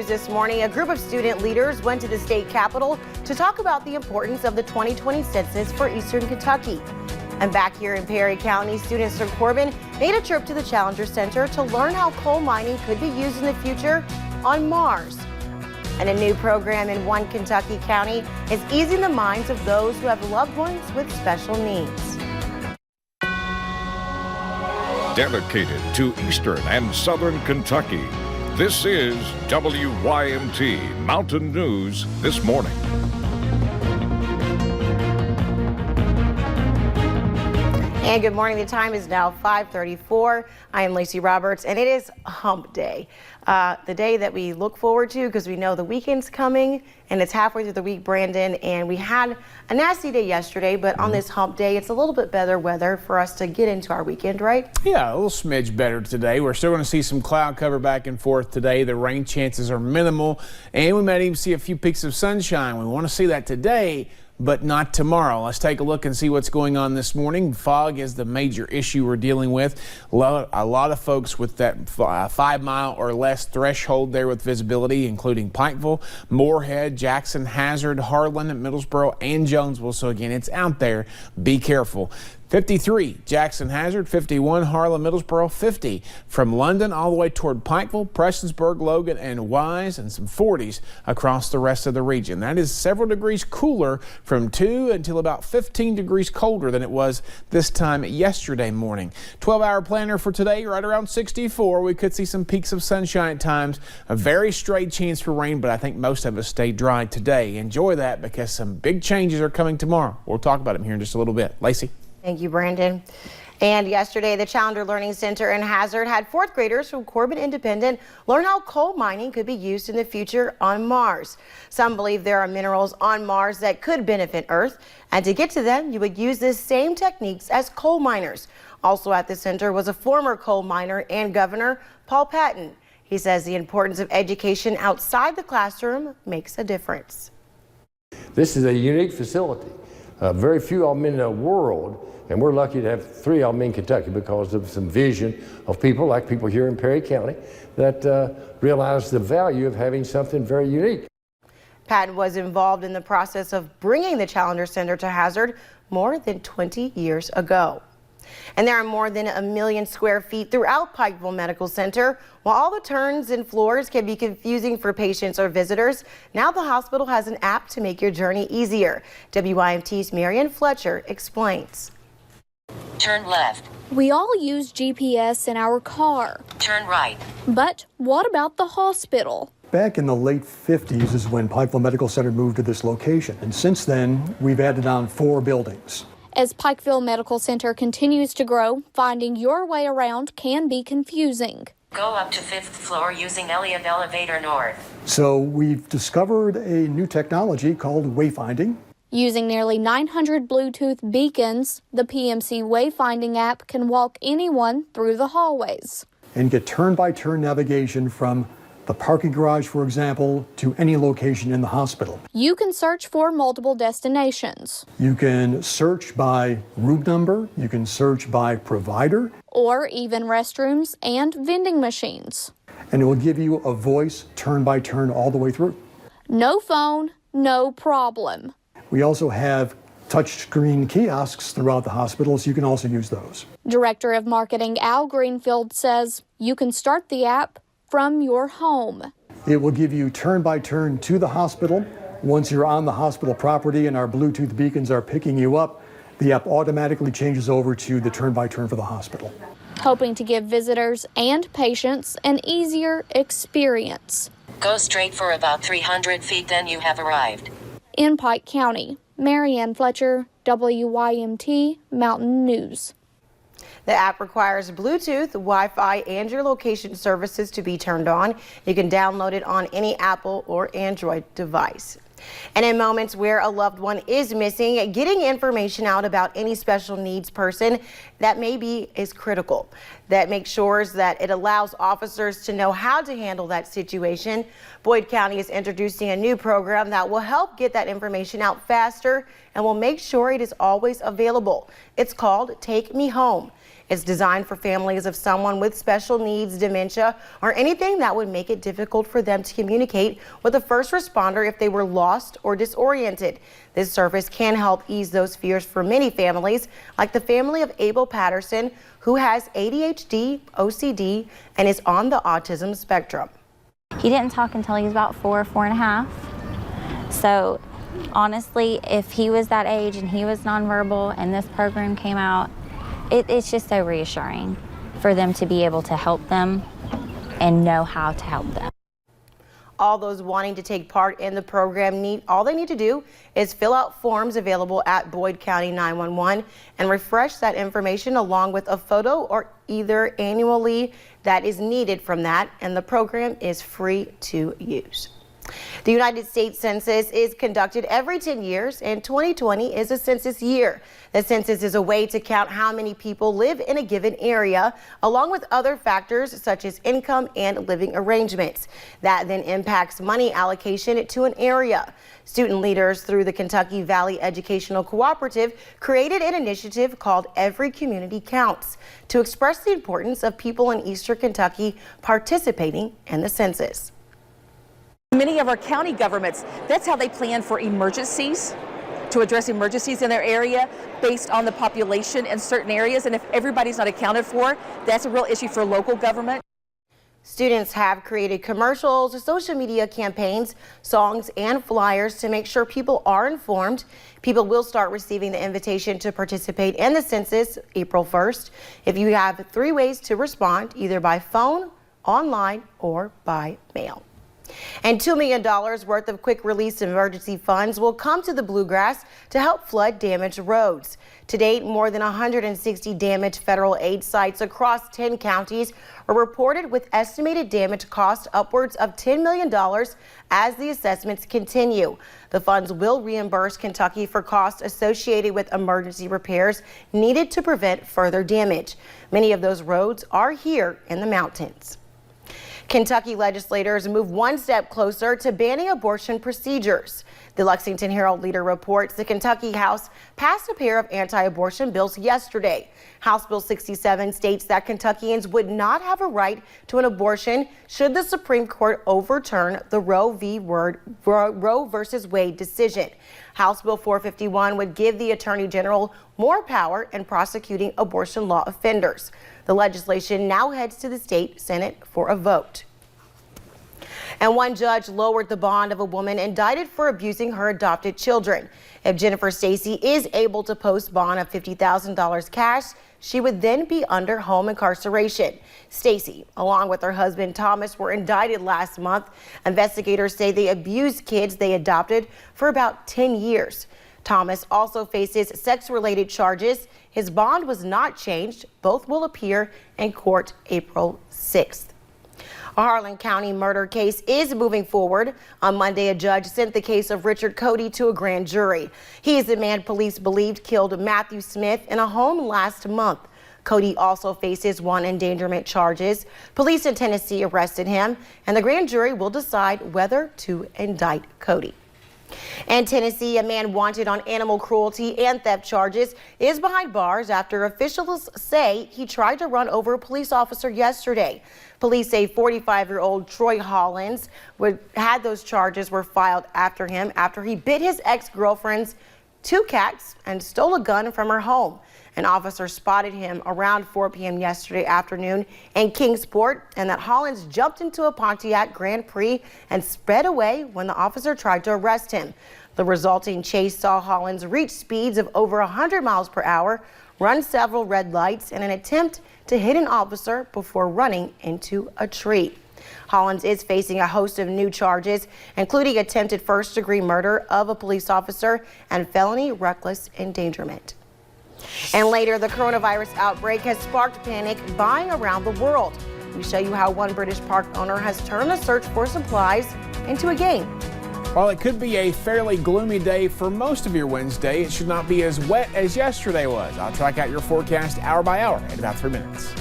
this morning, a group of student leaders went to the state capitol to talk about the importance of the 2020 census for Eastern Kentucky. And back here in Perry County, students from Corbin made a trip to the Challenger Center to learn how coal mining could be used in the future on Mars. And a new program in one Kentucky county is easing the minds of those who have loved ones with special needs. Dedicated to Eastern and Southern Kentucky, this is WYMT Mountain News This Morning. And good morning. The time is now 5:34. I am Lacey Roberts, and it is Hump Day. The day that we look forward to because we know the weekend's coming, and it's halfway through the week, Brandon. And we had a nasty day yesterday, but on this Hump Day, it's a little bit better weather for us to get into our weekend, right? Yeah, a little smidge better today. We're still going to see some cloud cover back and forth today. The rain chances are minimal, and we might even see a few peaks of sunshine. We want to see that today, but not tomorrow. Let's take a look and see what's going on this morning. Fog is the major issue we're dealing with. A lot of folks with that 5 mile or less threshold there with visibility, including Pikeville, Moorhead, Jackson, Hazard, Harlan, Middlesboro, and Jonesville. So again, it's out there. Be careful. 53, Jackson Hazard, 51, Harlan, Middlesboro, 50 from London all the way toward Pikeville, Prestonsburg, Logan, and Wise, and some 40s across the rest of the region. That is several degrees cooler from 2 until about 15 degrees colder than it was this time yesterday morning. 12-hour planner for today, right around 64. We could see some peaks of sunshine at times. A very straight chance for rain, but I think most of us stay dry today. Enjoy that because some big changes are coming tomorrow. We'll talk about them here in just a little bit. Lacey. Thank you, Brandon. And yesterday, the Challenger Learning Center in Hazard had fourth graders from Corbin Independent learn how coal mining could be used in the future on Mars. Some believe there are minerals on Mars that could benefit Earth, and to get to them, you would use the same techniques as coal miners. Also at the center was a former coal miner and governor, Paul Patton. He says the importance of education outside the classroom makes a difference. This is a unique facility. Very few of them in the world, and we're lucky to have 3 of them in Kentucky because of some vision of people like people here in Perry County that realize the value of having something very unique. Patton was involved in the process of bringing the Challenger Center to Hazard more than 20 years ago. And there are more than 1 million square feet throughout Pikeville Medical Center. While all the turns and floors can be confusing for patients or visitors, now the hospital has an app to make your journey easier. WYMT's Marianne Fletcher explains. Turn left. We all use GPS in our car. Turn right. But what about the hospital? Back in the late 50s is when Pikeville Medical Center moved to this location. And since then, we've added on 4 buildings. As Pikeville Medical Center continues to grow, finding your way around can be confusing. Go up to 5th floor using Elliott Elevator North. So we've discovered a new technology called wayfinding. Using nearly 900 Bluetooth beacons, the PMC Wayfinding app can walk anyone through the hallways and get turn-by-turn navigation from the parking garage, for example, to any location in the hospital. You can search for multiple destinations. You can search by room number, you can search by provider, or even restrooms and vending machines. And it will give you a voice turn-by-turn all the way through. No phone, no problem. We also have touchscreen kiosks throughout the hospital, so you can also use those. Director of Marketing Al Greenfield says you can start the app from your home. It will give you turn-by-turn to the hospital. Once you're on the hospital property and our Bluetooth beacons are picking you up, the app automatically changes over to the turn-by-turn for the hospital. Hoping to give visitors and patients an easier experience. Go straight for about 300 feet, then you have arrived. In Pike County, Marianne Fletcher, WYMT Mountain News. The app requires Bluetooth, Wi-Fi, and your location services to be turned on. You can download it on any Apple or Android device. And in moments where a loved one is missing, getting information out about any special needs person that maybe is critical. That makes sure that it allows officers to know how to handle that situation. Boyd County is introducing a new program that will help get that information out faster and will make sure it is always available. It's called Take Me Home. It's designed for families of someone with special needs, dementia, or anything that would make it difficult for them to communicate with a first responder if they were lost or disoriented. This service can help ease those fears for many families, like the family of Abel Patterson, who has ADHD, OCD, and is on the autism spectrum. He didn't talk until he was about 4.5. So honestly, if he was that age and he was nonverbal and this program came out, it's just so reassuring for them to be able to help them and know how to help them. All those wanting to take part in the program all they need to do is fill out forms available at Boyd County 911 and refresh that information along with a photo or either annually that is needed from that, and the program is free to use. The United States Census is conducted every 10 years, and 2020 is a census year. The census is a way to count how many people live in a given area, along with other factors such as income and living arrangements. That then impacts money allocation to an area. Student leaders through the Kentucky Valley Educational Cooperative created an initiative called Every Community Counts to express the importance of people in Eastern Kentucky participating in the census. Many of our county governments, that's how they plan for emergencies, to address emergencies in their area based on the population in certain areas. And if everybody's not accounted for, that's a real issue for local government. Students have created commercials, social media campaigns, songs, and flyers to make sure people are informed. People will start receiving the invitation to participate in the census April 1st. If you have 3 ways to respond, either by phone, online, or by mail. And $2 million worth of quick release emergency funds will come to the Bluegrass to help flood damaged roads. To date, more than 160 damaged federal aid sites across 10 counties are reported with estimated damage cost upwards of $10 million as the assessments continue. The funds will reimburse Kentucky for costs associated with emergency repairs needed to prevent further damage. Many of those roads are here in the mountains. Kentucky legislators move one step closer to banning abortion procedures. The Lexington Herald Leader reports the Kentucky House passed a pair of anti-abortion bills yesterday. House Bill 67 states that Kentuckians would not have a right to an abortion should the Supreme Court overturn the Roe versus Wade decision. House Bill 451 would give the Attorney General more power in prosecuting abortion law offenders. The legislation now heads to the state Senate for a vote. And one judge lowered the bond of a woman indicted for abusing her adopted children. If Jennifer Stacy is able to post bond of $50,000 cash, she would then be under home incarceration. Stacy, along with her husband Thomas, were indicted last month. Investigators say they abused kids they adopted for about 10 years. Thomas also faces sex-related charges. His bond was not changed. Both will appear in court April 6th. A Harlan County murder case is moving forward. On Monday, a judge sent the case of Richard Cody to a grand jury. He is the man police believed killed Matthew Smith in a home last month. Cody also faces 1 endangerment charges. Police in Tennessee arrested him, and the grand jury will decide whether to indict Cody. In Tennessee, a man wanted on animal cruelty and theft charges is behind bars after officials say he tried to run over a police officer yesterday. Police say 45-year-old Troy Hollins had those charges were filed after he bit his ex-girlfriend's 2 cats and stole a gun from her home. An officer spotted him around 4 p.m. yesterday afternoon in Kingsport, and that Hollins jumped into a Pontiac Grand Prix and sped away when the officer tried to arrest him. The resulting chase saw Hollins reach speeds of over 100 miles per hour, run several red lights in an attempt to hit an officer before running into a tree. Hollins is facing a host of new charges, including attempted first-degree murder of a police officer and felony reckless endangerment. And later, the coronavirus outbreak has sparked panic buying around the world. We show you how one British park owner has turned the search for supplies into a game. While it could be a fairly gloomy day for most of your Wednesday, it should not be as wet as yesterday was. I'll track out your forecast hour by hour in about 3 minutes.